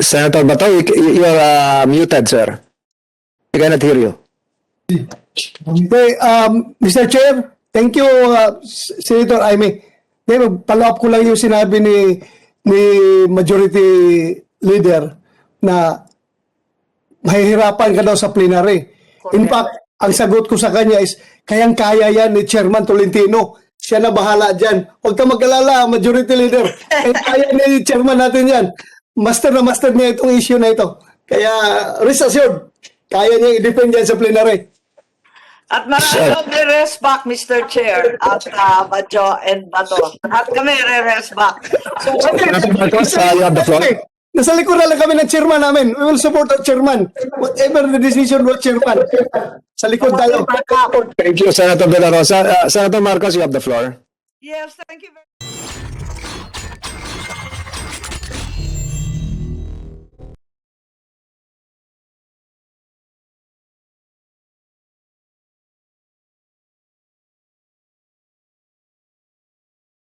Senator Bato, you are muted, sir. We cannot hear you. Okay, Mr. Chair, thank you, Senator Aimee. Follow up ko lang yung sinabi ni Majority Leader na mahihirapan ka daw sa plenary. In fact, ang sagot ko sa kanya is, kayang-kaya yan ni Chairman Tolentino. Siya na bahala dyan. Huwag ka mag-alala, Majority Leader. Kaya ni Chairman natin yan. Master na master niya itong issue na ito. Kaya, rest assured, kaya niya i-defend yan sa plenary. At marami re-rest back, Mr. Chair, at Badjo and Bato. At kami re-rest back. So, Senator Marcos, you have the floor. Nasa likuran lang kami ng chairman namin. We will support our chairman. Whatever the decision of chairman. Sa likod tayo. Thank you, Senator De La Rosa. Senator Marcos, you have the floor. yes, thank you very much.